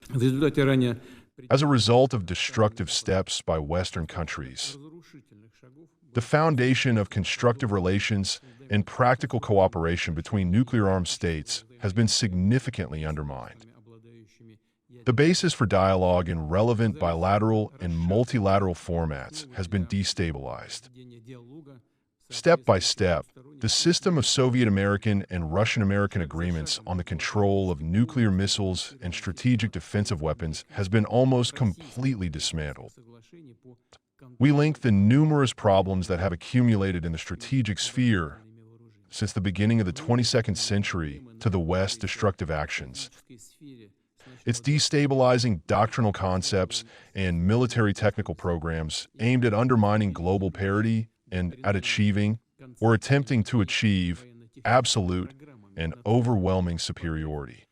В результате ранее As a result of destructive steps by Western countries, разрушительных шагов the foundation of constructive relations and practical cooperation between nuclear-armed states has been significantly undermined. обладающими The basis for dialogue in relevant bilateral and multilateral formats has been destabilized. ведения диалога Step by step, the system of Soviet American and Russian American agreements on the control of nuclear missiles and strategic defensive weapons has been almost completely dismantled. соглашений по We link the numerous problems that have accumulated in the strategic sphere вооружений. since the beginning of the 22nd century to the West's destructive actions. В сфере It's destabilizing doctrinal concepts and military technical programs aimed at undermining global parity and at achieving or attempting to achieve absolute and overwhelming superiority.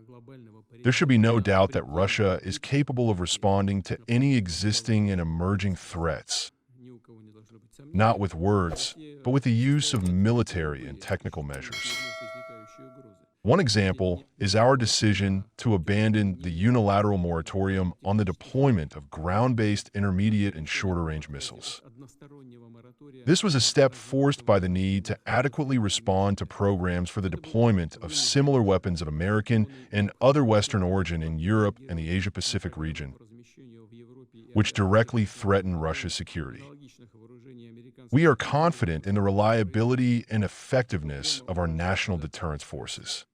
глобального There should be no doubt that Russia is capable of responding to any existing and emerging threats, ни у кого не должно быть сомнений. not with words, but with the use of military and technical measures. Возникающие угрозы. One example is our decision to abandon the unilateral moratorium on the deployment of ground-based intermediate and shorter-range missiles. Одностороннего моратория This was a step forced by the need to adequately respond to programs for the deployment of similar weapons of American and other Western origin in Europe and the Asia-Pacific region, по размещению в Европе и which directly threaten Russia's security. аналогичных вооружений американских We are confident in the reliability and effectiveness of our national deterrence forces.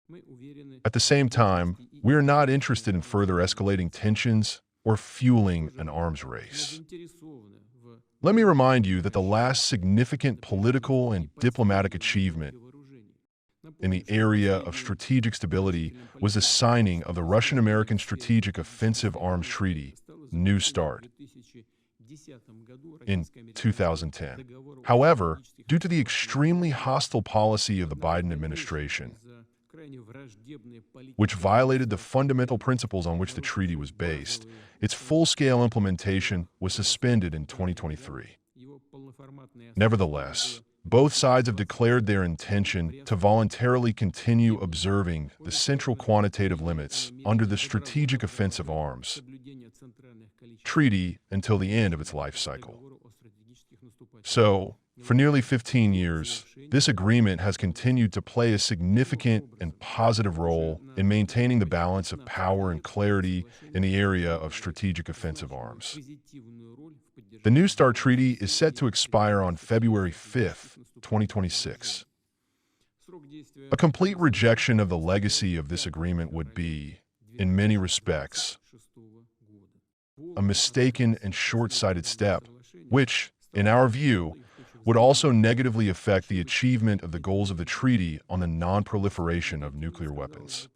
мы уверены, At the same time, we are not interested in further escalating tensions or fueling an arms race. заинтересованы в Let me remind you that the last significant political and diplomatic achievement вооружении. in the area of strategic stability was the signing of the Russian-American Strategic Offensive Arms Treaty, New START, in 2010. However, due to the extremely hostile policy of the Biden administration, which violated the fundamental principles on which the treaty was based, its full-scale implementation was suspended in 2023. Nevertheless, both sides have declared their intention to voluntarily continue observing the central quantitative limits under the Strategic Offensive Arms Treaty until the end of its life cycle. So, for nearly 15 years, this agreement has continued to play a significant and positive role in maintaining the balance of power and clarity in the area of strategic offensive arms. The New START Treaty is set to expire on February 5, 2026. A complete rejection of the legacy of this agreement would be, in many respects, a mistaken and short-sighted step, which, in our view, would also negatively affect the achievement of the goals of the treaty on the non-proliferation of nuclear weapons.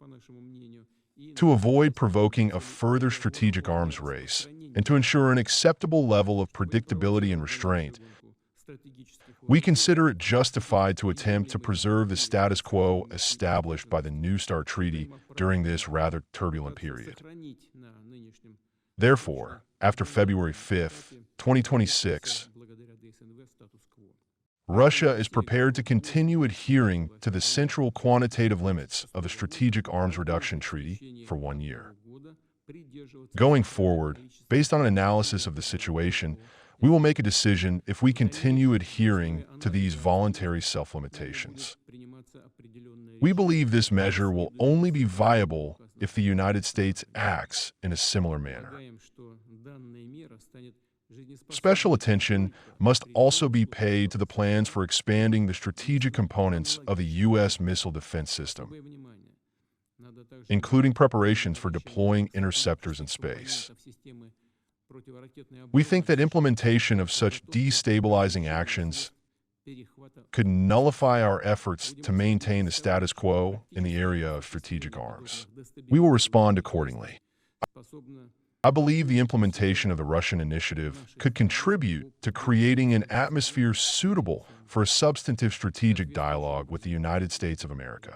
To avoid provoking a further strategic arms race, and to ensure an acceptable level of predictability and restraint, we consider it justified to attempt to preserve the status quo established by the New START Treaty during this rather turbulent period. Therefore, after February 5, 2026, Russia is prepared to continue adhering to the central quantitative limits of the Strategic Arms Reduction Treaty for 1 year. Going forward, based on an analysis of the situation, we will make a decision if we continue adhering to these voluntary self-limitations. We believe this measure will only be viable if the United States acts in a similar manner. Special attention must also be paid to the plans for expanding the strategic components of the U.S. missile defense system, including preparations for deploying interceptors in space. We think that implementation of such destabilizing actions could nullify our efforts to maintain the status quo in the area of strategic arms. We will respond accordingly. I believe the implementation of the Russian initiative could contribute to creating an atmosphere suitable for a substantive strategic dialogue with the United States of America.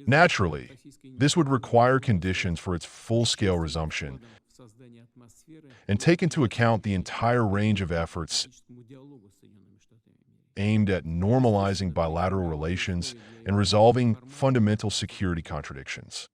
Naturally, this would require conditions for its full-scale resumption and take into account the entire range of efforts aimed at normalizing bilateral relations and resolving fundamental security contradictions.